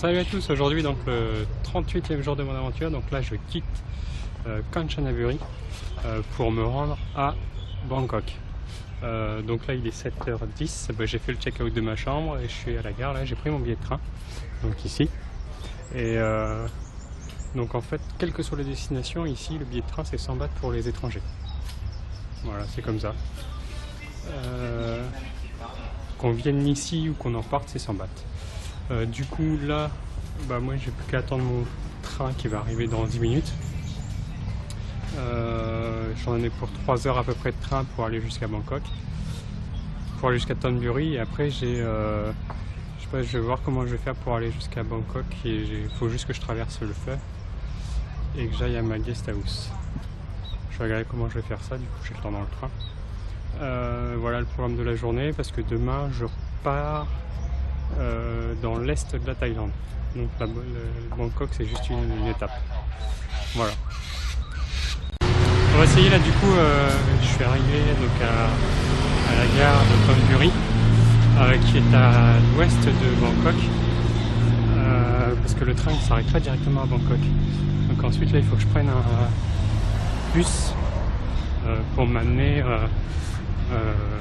Salut à tous, aujourd'hui donc le 38e jour de mon aventure, donc là je quitte Kanchanaburi pour me rendre à Bangkok. Donc là il est 7h10, j'ai fait le check-out de ma chambre et je suis à la gare, là j'ai pris mon billet de train, donc ici. Et donc en fait, quelle que soit la destination, ici le billet de train c'est 100 bahts pour les étrangers. Voilà, c'est comme ça. Qu'on vienne ici ou qu'on en parte, c'est 100 bahts. Du coup là, moi j'ai plus qu'à attendre mon train qui va arriver dans 10 minutes. J'en ai pour 3 heures à peu près de train pour aller jusqu'à Bangkok, pour aller jusqu'à Thonburi, et après j'ai, je sais pas, je vais voir comment je vais faire pour aller jusqu'à Bangkok, et il faut juste que je traverse le fleuve et que j'aille à ma guest house. Je vais regarder comment je vais faire ça, du coup j'ai le temps dans le train. Voilà le programme de la journée, parce que demain je repars dans l'est de la Thaïlande. Donc Bangkok c'est juste une étape. Voilà. On va essayer là du coup, je suis arrivé donc à la gare de Thonburi, qui est à l'ouest de Bangkok, parce que le train ne s'arrête pas directement à Bangkok. Donc ensuite là il faut que je prenne un bus pour m'amener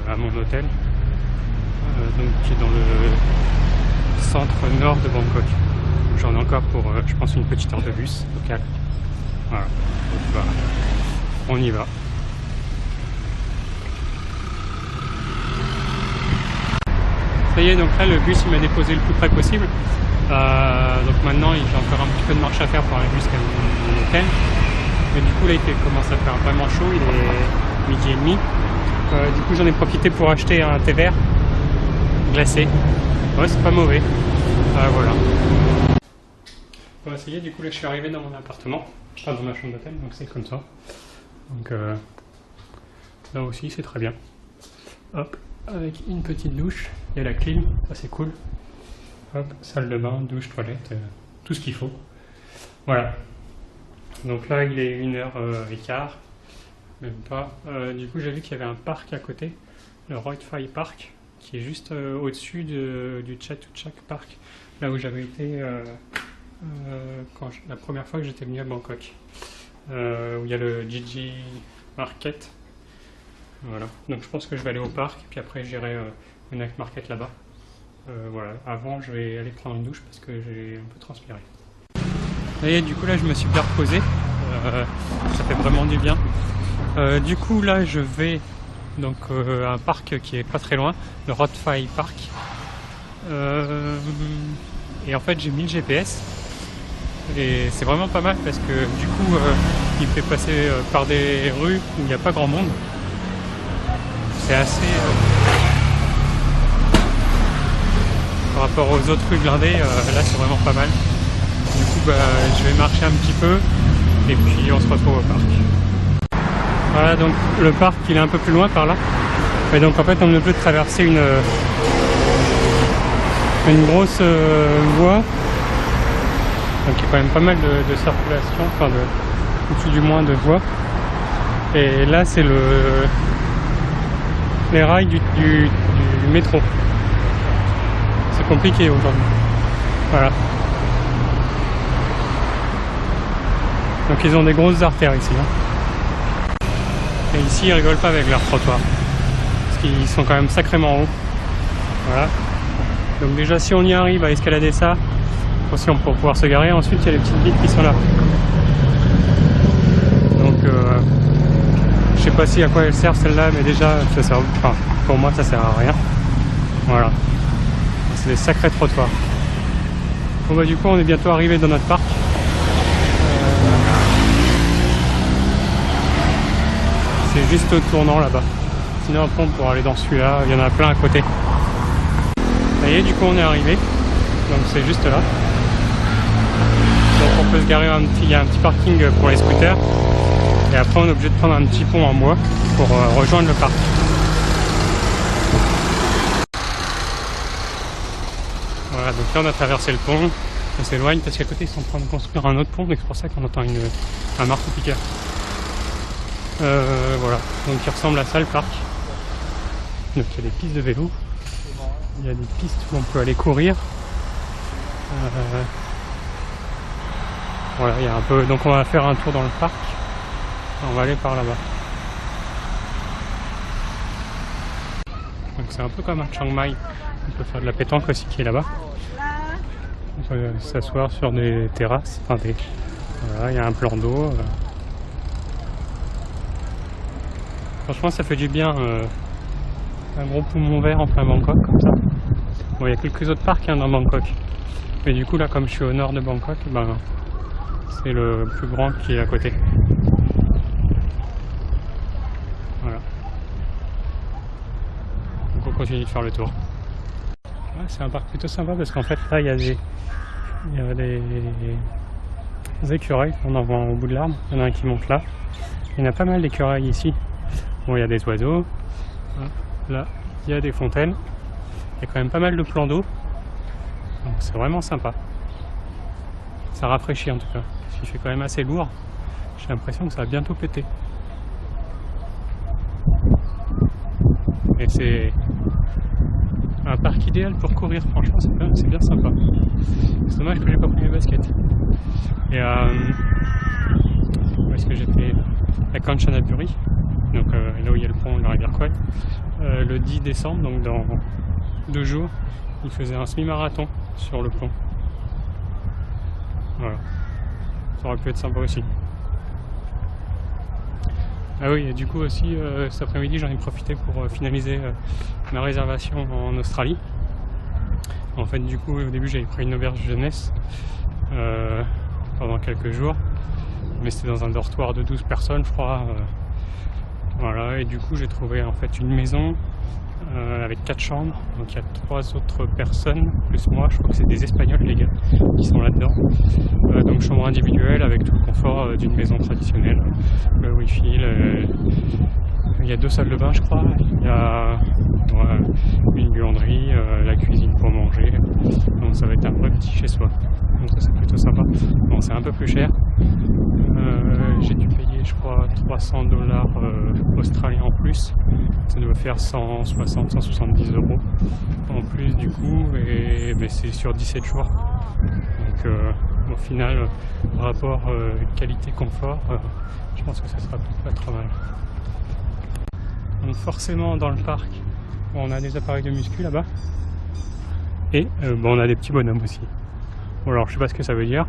à mon hôtel, donc qui est dans le centre nord de Bangkok. J'en ai encore pour je pense une petite heure de bus local. Voilà, donc, on y va. Ça y est, donc là le bus il m'a déposé le plus près possible. Donc maintenant j'ai encore un petit peu de marche à faire pour aller jusqu'à mon hôtel. Mais du coup là il commence à faire vraiment chaud, il est midi et demi. Du coup j'en ai profité pour acheter un thé vert glacé. Ouais, c'est pas mauvais. Voilà. Bon, ça y est, du coup là je suis arrivé dans mon appartement, enfin dans ma chambre d'hôtel, donc c'est comme ça. Donc là aussi c'est très bien. Hop, avec une petite douche, il y a la clim, ça c'est cool. Hop, salle de bain, douche, toilette, tout ce qu'il faut. Voilà. Donc là il est 1h15, même pas. Du coup j'ai vu qu'il y avait un parc à côté, le Royal Thai Park, qui est juste au-dessus du Chatuchak Park, là où j'avais été la première fois que j'étais venu à Bangkok, où il y a le Gigi Market. Voilà, donc je pense que je vais aller au parc, puis après j'irai au Night Market là-bas. Voilà, avant je vais aller prendre une douche parce que j'ai un peu transpiré. Et du coup là je me suis bien reposé, ça fait vraiment du bien. Du coup là je vais donc un parc qui est pas très loin, le Royal Thai Park. Et en fait j'ai mis le GPS et c'est vraiment pas mal parce que du coup il fait passer par des rues où il n'y a pas grand monde. C'est assez par rapport aux autres rues blindées, là c'est vraiment pas mal. Du coup je vais marcher un petit peu et puis on se retrouve au parc. Voilà, donc le parc il est un peu plus loin par là. Et donc en fait on est obligé de traverser une grosse voie. Donc il y a quand même pas mal de circulation, enfin ou tout du moins de voies. Et là c'est les rails du métro. C'est compliqué aujourd'hui. Voilà. Donc ils ont des grosses artères ici. Et ici ils rigolent pas avec leurs trottoirs. Parce qu'ils sont quand même sacrément hauts. Voilà. Donc déjà si on y arrive à escalader ça, aussi on peut pouvoir se garer. Ensuite il y a les petites vitres qui sont là. Donc je sais pas si à quoi elles servent celles-là, mais déjà ça sert, enfin, pour moi ça sert à rien. Voilà. C'est des sacrés trottoirs. Bon du coup on est bientôt arrivé dans notre parc. C'est juste au tournant là-bas. Sinon après on pourra aller dans celui-là, il y en a plein à côté. Ça y est, du coup on est arrivé. Donc c'est juste là. Donc on peut se garer il y a un petit parking pour les scooters. Et après on est obligé de prendre un petit pont en bois pour rejoindre le parc. Voilà, donc là on a traversé le pont. On s'éloigne parce qu'à côté ils sont en train de construire un autre pont, donc c'est pour ça qu'on entend un marteau-piqueur. Voilà, donc il ressemble à ça le parc. Donc il y a des pistes de vélo, il y a des pistes où on peut aller courir, Voilà, il y a un peu. Donc on va faire un tour dans le parc. On va aller par là-bas. Donc c'est un peu comme à Chiang Mai. On peut faire de la pétanque aussi qui est là-bas. On peut s'asseoir sur des terrasses. Enfin voilà, il y a un plan d'eau. Franchement ça fait du bien. Un gros poumon vert en plein Bangkok comme ça. Bon, il y a quelques autres parcs dans Bangkok. Mais du coup là comme je suis au nord de Bangkok, ben, c'est le plus grand qui est à côté. Voilà. Donc on continue de faire le tour. Ouais, c'est un parc plutôt sympa parce qu'en fait là il y a des écureuils. On en voit au bout de l'arbre. Il y en a un qui monte là. Il y en a pas mal d'écureuils ici. Bon, il y a des oiseaux. Là, il y a des fontaines. Il y a quand même pas mal de plans d'eau. Donc c'est vraiment sympa. Ça rafraîchit en tout cas. Il fait quand même assez lourd. J'ai l'impression que ça va bientôt péter. Et c'est un parc idéal pour courir, franchement, c'est bien sympa. C'est dommage que j'ai pas pris mes baskets. Et où est-ce que j'étais à Kanchanaburi, donc là où il y a le pont de la rivière Kwai, le 10 décembre, donc dans 2 jours, il faisait un semi-marathon sur le pont. Voilà. Ça aurait pu être sympa aussi. Ah oui, et du coup aussi cet après-midi j'en ai profité pour finaliser ma réservation en Australie. En fait du coup au début j'avais pris une auberge jeunesse pendant quelques jours, mais c'était dans un dortoir de 12 personnes je crois. Voilà, et du coup j'ai trouvé en fait une maison avec 4 chambres, donc il y a 3 autres personnes plus moi, je crois que c'est des Espagnols les gars qui sont là-dedans. Donc chambre individuelle avec tout le confort d'une maison traditionnelle, le wifi, il y a 2 salles de bain je crois, il y a une buanderie, la cuisine pour manger, donc ça va être un vrai petit chez soi, donc ça c'est plutôt sympa. Bon, c'est un peu plus cher, j'ai dû payer je crois $300 australiens en plus, ça doit faire 160-170 € en plus du coup, et c'est sur 17 jours, donc au final rapport qualité-confort, je pense que ça sera pas trop mal. Donc forcément dans le parc on a des appareils de muscu là-bas, et on a des petits bonhommes aussi. Bon, alors je sais pas ce que ça veut dire,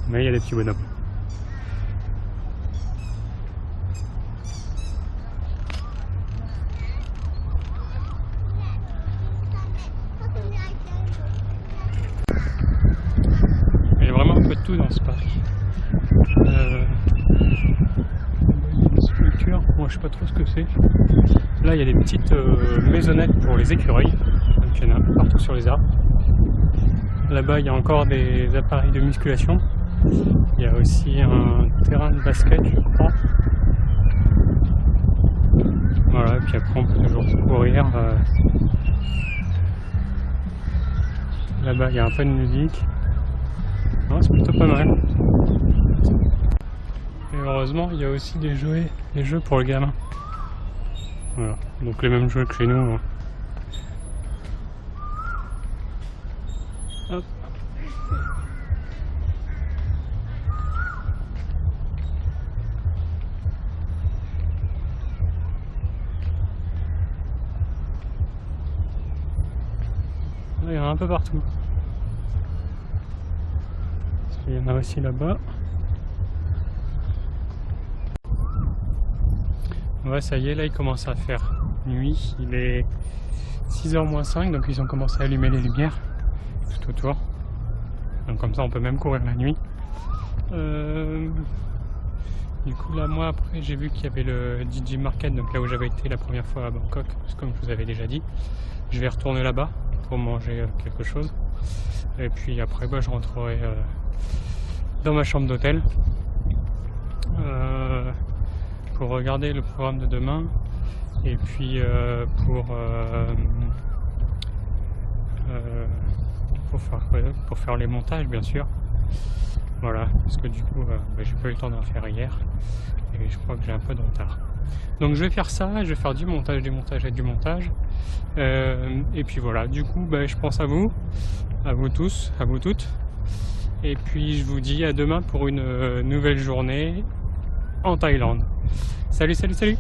mais il y a des petits bonhommes. Il y a vraiment un peu de tout dans ce parc. Une sculpture, moi je sais pas trop ce que c'est. Là il y a des petites maisonnettes pour les écureuils, donc il y en a un peu partout sur les arbres. Là-bas il y a encore des appareils de musculation. Il y a aussi un terrain de basket je crois. Voilà, et puis après on peut toujours courir. Là-bas il y a un peu de musique. C'est plutôt pas mal. Et heureusement il y a aussi des jeux pour le gamin. Voilà, donc les mêmes jeux que chez nous. Hop. Là, il y en a un peu partout. Il y en a aussi là-bas. Ouais, ça y est, là il commence à faire nuit. Il est 6h moins 5, donc ils ont commencé à allumer les lumières tout autour. Donc comme ça on peut même courir la nuit. Du coup là moi après j'ai vu qu'il y avait le DJ Market, donc là où j'avais été la première fois à Bangkok, comme je vous avais déjà dit. Je vais retourner là-bas pour manger quelque chose. Et puis après je rentrerai dans ma chambre d'hôtel pour regarder le programme de demain, et puis pour faire les montages bien sûr. Voilà, parce que du coup j'ai pas eu le temps d'en faire hier et je crois que j'ai un peu de retard. Donc je vais faire ça, je vais faire du montage et du montage. Et puis voilà, du coup je pense à vous. à vous tous, à vous toutes. Et puis je vous dis à demain pour une nouvelle journée en Thaïlande. Salut, salut, salut!